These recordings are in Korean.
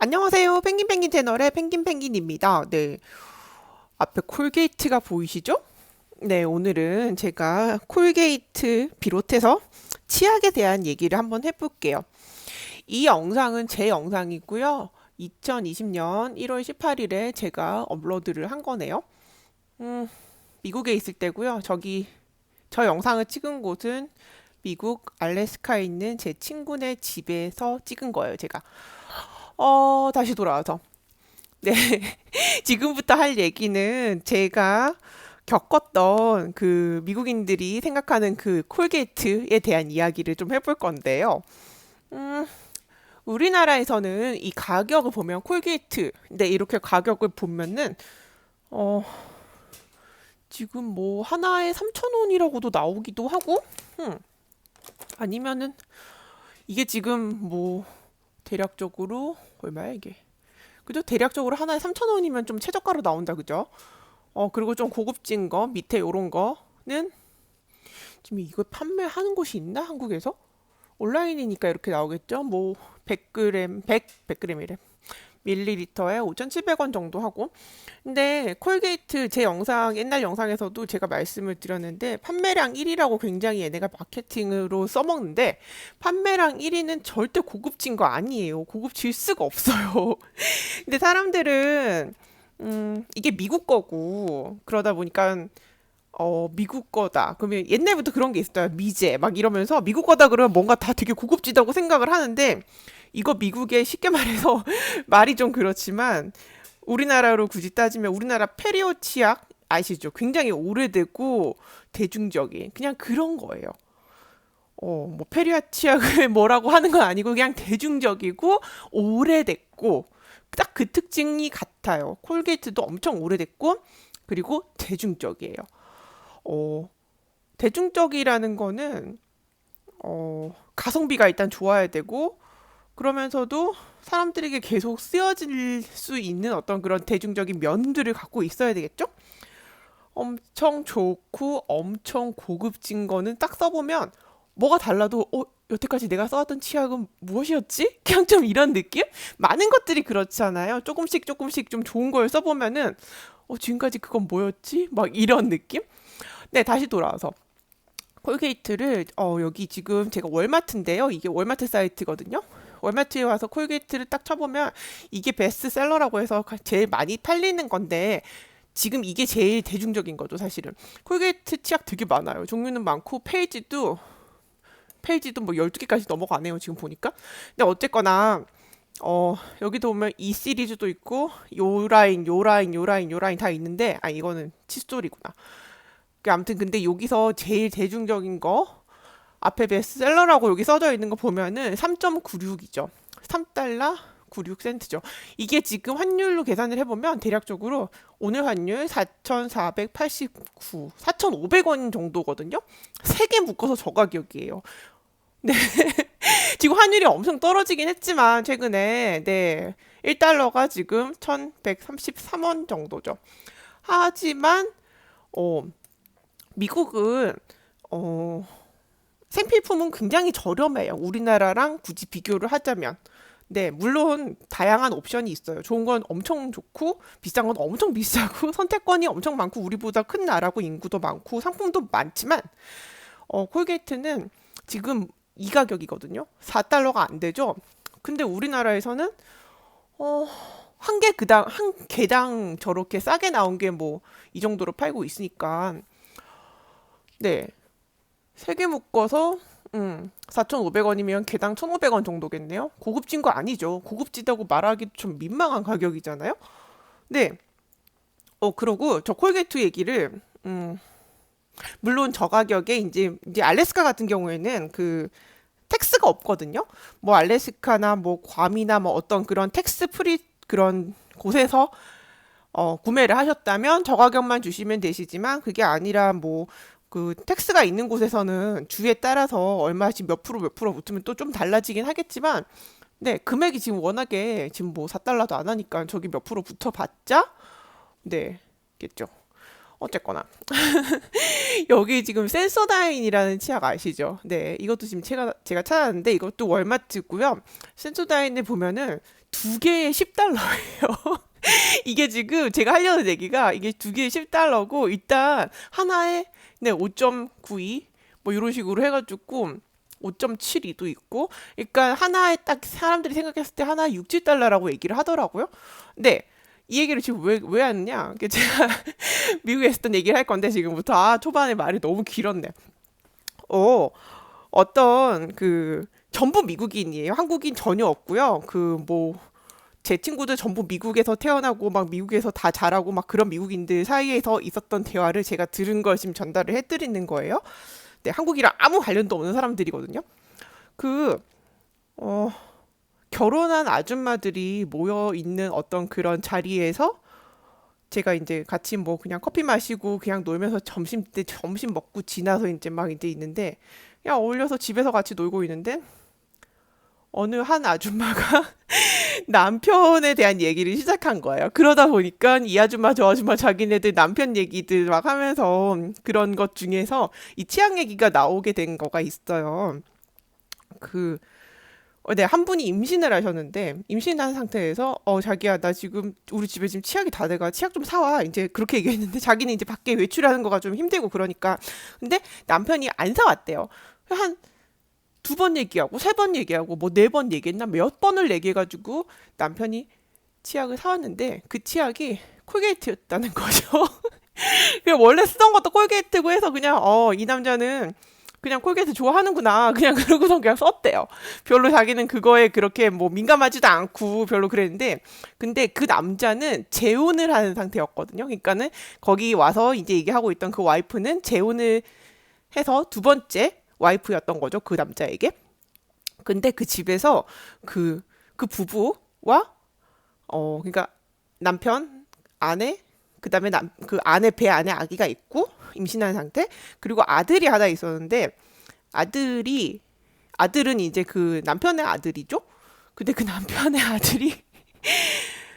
안녕하세요. 펭귄펭귄 채널의 펭귄펭귄입니다. 네. 앞에 콜게이트가 보이시죠? 네, 오늘은 제가 콜게이트 비롯해서 치약에 대한 얘기를 한번 해볼게요. 이 영상은 제 영상이고요. 2020년 1월 18일에 제가 업로드를 한 거네요. 미국에 있을 때고요. 저 영상을 찍은 곳은 미국 알래스카에 있는 제 친구네 집에서 찍은 거예요, 제가. 다시 돌아와서. 네. 지금부터 할 얘기는 제가 겪었던 그 미국인들이 생각하는 그 콜게이트에 대한 이야기를 좀 해볼 건데요. 음, 우리나라에서는 이 가격을 보면 콜게이트, 네, 이렇게 가격을 보면은, 어, 지금 뭐 하나에 3,000원이라고도 나오기도 하고, 음, 아니면은 이게 지금 뭐 대략적으로 얼마야 이게? 그죠? 대략적으로 하나에 3,000원이면 좀 최저가로 나온다, 그죠? 그리고 좀 고급진 거, 밑에 요런 거는 지금 이거 판매하는 곳이 있나? 한국에서? 온라인이니까 이렇게 나오겠죠? 뭐, 100g, 100g이래. 밀리리터에 5,700원 정도 하고. 근데 콜게이트 제 영상, 옛날 영상에서도 제가 말씀을 드렸는데, 판매량 1위라고 굉장히 얘네가 마케팅으로 써먹는데, 판매량 1위는 절대 고급진 거 아니에요. 고급질 수가 없어요. 근데 사람들은 이게 미국 거고 그러다 보니까 미국 거다. 그러면 옛날부터 그런 게 있어요. 미제 막 이러면서 미국 거다 그러면 뭔가 다 되게 고급지다고 생각을 하는데 이거 미국에 쉽게 말해서 말이 좀 그렇지만 우리나라로 굳이 따지면 우리나라 페리오 치약 아시죠? 굉장히 오래되고 대중적인 그냥 그런 거예요. 뭐 페리오 치약을 뭐라고 하는 건 아니고 그냥 대중적이고 오래됐고 딱 그 특징이 같아요. 콜게이트도 엄청 오래됐고 그리고 대중적이에요. 어, 대중적이라는 거는 가성비가 일단 좋아야 되고 그러면서도 사람들에게 계속 쓰여질 수 있는 어떤 그런 대중적인 면들을 갖고 있어야 되겠죠? 엄청 좋고 엄청 고급진 거는 딱 써보면 뭐가 달라도 여태까지 내가 써왔던 치약은 무엇이었지? 그냥 좀 이런 느낌? 많은 것들이 그렇잖아요. 조금씩 조금씩 좀 좋은 걸 써보면은 지금까지 그건 뭐였지? 막 이런 느낌? 네, 다시 돌아와서 콜게이트를 여기 지금 제가 월마트인데요. 이게 월마트 사이트거든요. 월마트에 와서 콜게이트를 딱 쳐보면 이게 베스트셀러라고 해서 제일 많이 팔리는 건데 지금 이게 제일 대중적인 거죠, 사실은. 콜게이트 치약 되게 많아요. 종류는 많고 페이지도 뭐 12개까지 넘어가네요, 지금 보니까. 근데 어쨌거나 여기도 보면 이 시리즈도 있고 요 라인, 요 라인, 요 라인, 요 라인 다 있는데 이거는 칫솔이구나. 아무튼 근데 여기서 제일 대중적인 거 앞에 베스트셀러라고 여기 써져 있는 거 보면은 3.96이죠. 3달러 96센트죠. 이게 지금 환율로 계산을 해보면 대략적으로 오늘 환율 4,489, 4,500원 정도거든요. 세 개 묶어서 저 가격이에요. 네. 지금 환율이 엄청 떨어지긴 했지만 최근에 네. 1달러가 지금 1,133원 정도죠. 하지만 어, 미국은 어, 생필품은 굉장히 저렴해요. 우리나라랑 굳이 비교를 하자면. 네, 물론 다양한 옵션이 있어요. 좋은 건 엄청 좋고 비싼 건 엄청 비싸고 선택권이 엄청 많고 우리보다 큰 나라고 인구도 많고 상품도 많지만 콜게이트는 지금 이 가격이거든요. 4달러가 안 되죠. 근데 우리나라에서는 어, 한 개당 저렇게 싸게 나온 게 뭐 이 정도로 팔고 있으니까 네, 세 개 묶어서 4,500원이면 개당 1,500원 정도겠네요. 고급진 거 아니죠. 고급지다고 말하기 좀 민망한 가격이잖아요. 네. 그러고 저 콜게이트 얘기를 물론 저 가격에 이제 알래스카 같은 경우에는 그 텍스가 없거든요. 뭐 알래스카나 뭐 괌이나 뭐 어떤 그런 텍스 프리 그런 곳에서 구매를 하셨다면 저 가격만 주시면 되시지만 그게 아니라 뭐 그 텍스가 있는 곳에서는 주에 따라서 얼마씩 몇 프로 붙으면 또 좀 달라지긴 하겠지만 네, 금액이 지금 워낙에 지금 뭐 4달러도 안 하니까 저기 몇 프로 붙어봤자 네, 겠죠. 어쨌거나 여기 지금 센소다인이라는 치약 아시죠? 네, 이것도 지금 제가 찾았는데 이것도 월마트고요. 센소다인을 보면은 두 개에 10달러예요. 이게 지금 제가 하려는 얘기가 이게 두 개에 10달러고 일단 하나에 네, 5.92 뭐 이런 식으로 해가지고 5.72도 있고 그러니까 하나에 딱 사람들이 생각했을 때 하나에 6, 7달러라고 얘기를 하더라고요. 근데 이 얘기를 지금 왜 하느냐? 제가 미국에 있었던 얘기를 할 건데 지금부터 초반에 말이 너무 길었네. 어, 어떤 전부 미국인이에요. 한국인 전혀 없고요. 제 친구들 전부 미국에서 태어나고 막 미국에서 다 자라고 막 그런 미국인들 사이에서 있었던 대화를 제가 들은 걸 지금 전달을 해드리는 거예요. 네, 한국이랑 아무 관련도 없는 사람들이거든요. 그, 어, 결혼한 아줌마들이 모여 있는 어떤 그런 자리에서 제가 이제 같이 뭐 그냥 커피 마시고 그냥 놀면서 점심 때 점심 먹고 지나서 이제 막 이제 있는데 그냥 어울려서 집에서 같이 놀고 있는데 어느 한 아줌마가 남편에 대한 얘기를 시작한 거예요. 그러다 보니까 이 아줌마 저 아줌마 자기네들 남편 얘기들 막 하면서 그런 것 중에서 이 치약 얘기가 나오게 된 거가 있어요. 그 네, 한 분이 임신을 하셨는데 임신한 상태에서 자기야 나 지금 우리 집에 지금 치약이 다 돼가 치약 좀 사와 이제 그렇게 얘기했는데 자기는 이제 밖에 외출하는 거가 좀 힘들고 그러니까 근데 남편이 안 사왔대요. 한 두 번 얘기하고 세 번 얘기하고 뭐 네 번 얘기했나 몇 번을 얘기해가지고 남편이 치약을 사왔는데 그 치약이 콜게이트였다는 거죠. 원래 쓰던 것도 콜게이트고 해서 그냥 이 남자는 그냥 콜게이트 좋아하는구나. 그냥 그러고선 그냥 썼대요. 별로 자기는 그거에 그렇게 뭐 민감하지도 않고 별로 그랬는데 근데 그 남자는 재혼을 하는 상태였거든요. 그러니까는 거기 와서 이제 얘기하고 있던 그 와이프는 재혼을 해서 두 번째 와이프였던 거죠. 그 남자에게. 근데 그 집에서 그 부부와 그러니까 남편, 아내, 그다음에 그 아내 배 안에 아기가 있고 임신한 상태 그리고 아들이 하나 있었는데 아들은 이제 그 남편의 아들이죠. 근데 그 남편의 아들이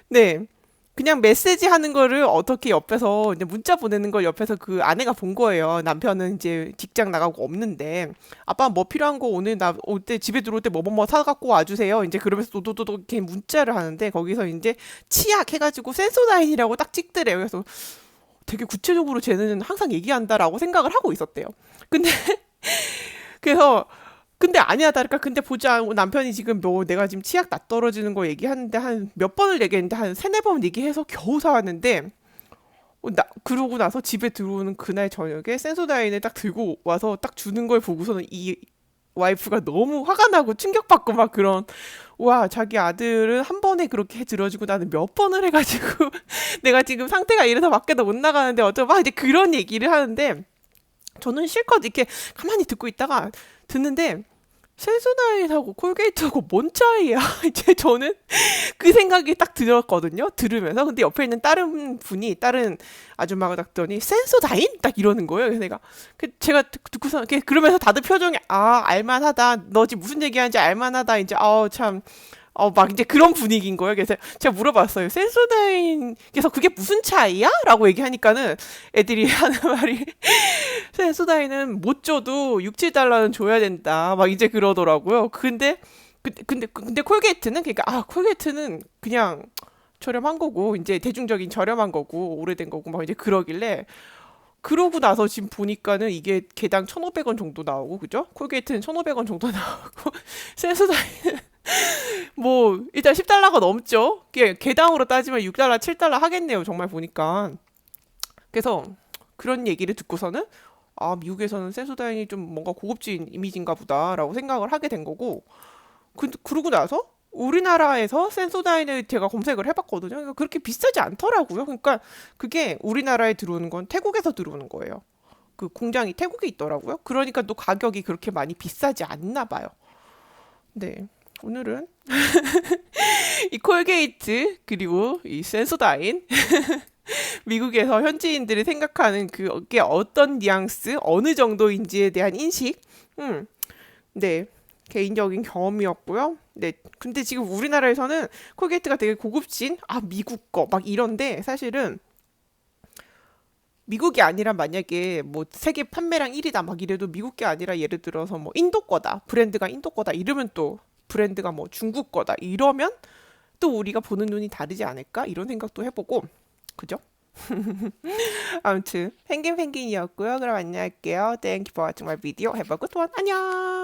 네 그냥 메시지 하는 거를 어떻게 옆에서 이제 문자 보내는 걸 옆에서 그 아내가 본 거예요. 남편은 이제 직장 나가고 없는데 아빠 뭐 필요한 거 오늘 나 올 때 집에 들어올 때 뭐 사갖고 와주세요. 이제 그러면서 도도도도 이렇게 문자를 하는데 거기서 이제 치약 해가지고 센소다인이라고 딱 찍더래요. 그래서 되게 구체적으로 쟤는 항상 얘기한다라고 생각을 하고 있었대요. 근데 그래서 근데 아니야 다를까 근데 보자 남편이 지금 뭐 내가 지금 치약 나 떨어지는 거 얘기하는데 한 몇 번을 얘기했는데 한 세네 번 얘기해서 겨우 사왔는데 그러고 나서 집에 들어오는 그날 저녁에 센소다인을 딱 들고 와서 딱 주는 걸 보고서는 이 와이프가 너무 화가 나고 충격받고 막 그런 와 자기 아들은 한 번에 그렇게 들어주고 나는 몇 번을 해가지고 내가 지금 상태가 이래서 밖에도 못 나가는데 어쩌고 막 이제 그런 얘기를 하는데 저는 실컷 이렇게 가만히 듣고 있다가 듣는데 센소다인하고 콜게이트하고 뭔 차이야? 이제 저는 그 생각이 딱 들었거든요. 들으면서 근데 옆에 있는 다른 아줌마가 딱 더니 센소다인 딱 이러는 거예요. 그래서 내가 제가 듣고서 그러면서 다들 표정이 알만하다. 너 지금 무슨 얘기하는지 알만하다. 이제 참 막 이제 그런 분위기인 거예요. 그래서 제가 물어봤어요. 센소다인께서 그게 무슨 차이야? 라고 얘기하니까는 애들이 하는 말이 센소다인은 못 줘도 6, 7달러는 줘야 된다. 막 이제 그러더라고요. 근데 콜게이트는 그러니까 콜게이트는 그냥 저렴한 거고 이제 대중적인 저렴한 거고 오래된 거고 막 이제 그러길래 그러고 나서 지금 보니까는 이게 개당 1,500원 정도 나오고 그죠? 콜게이트는 1,500원 정도 나오고 센소다인은 뭐 일단 10달러가 넘죠. 개당으로 따지면 6달러, 7달러 하겠네요. 정말 보니까. 그래서 그런 얘기를 듣고서는 미국에서는 센소다인이 좀 뭔가 고급진 이미지인가 보다라고 생각을 하게 된 거고 그러고 나서 우리나라에서 센소다인을 제가 검색을 해봤거든요. 그러니까 그렇게 비싸지 않더라고요. 그러니까 그게 우리나라에 들어오는 건 태국에서 들어오는 거예요. 그 공장이 태국에 있더라고요. 그러니까 또 가격이 그렇게 많이 비싸지 않나 봐요. 네. 오늘은 이 콜게이트 그리고 이 센소다인 미국에서 현지인들이 생각하는 그게 어떤 뉘앙스 어느 정도인지에 대한 인식 네 개인적인 경험이었고요. 네 근데 지금 우리나라에서는 콜게이트가 되게 고급진 미국 거 막 이런데 사실은 미국이 아니라 만약에 뭐 세계 판매량 1위다 막 이래도 미국 게 아니라 예를 들어서 뭐 인도 거다. 브랜드가 인도 거다. 이러면 또 브랜드가 뭐 중국 거다. 이러면 또 우리가 보는 눈이 다르지 않을까? 이런 생각도 해보고. 그죠? 아무튼 펭귄이었고요. 그럼 안녕할게요. Thank you for watching my video. Have a good one. 안녕.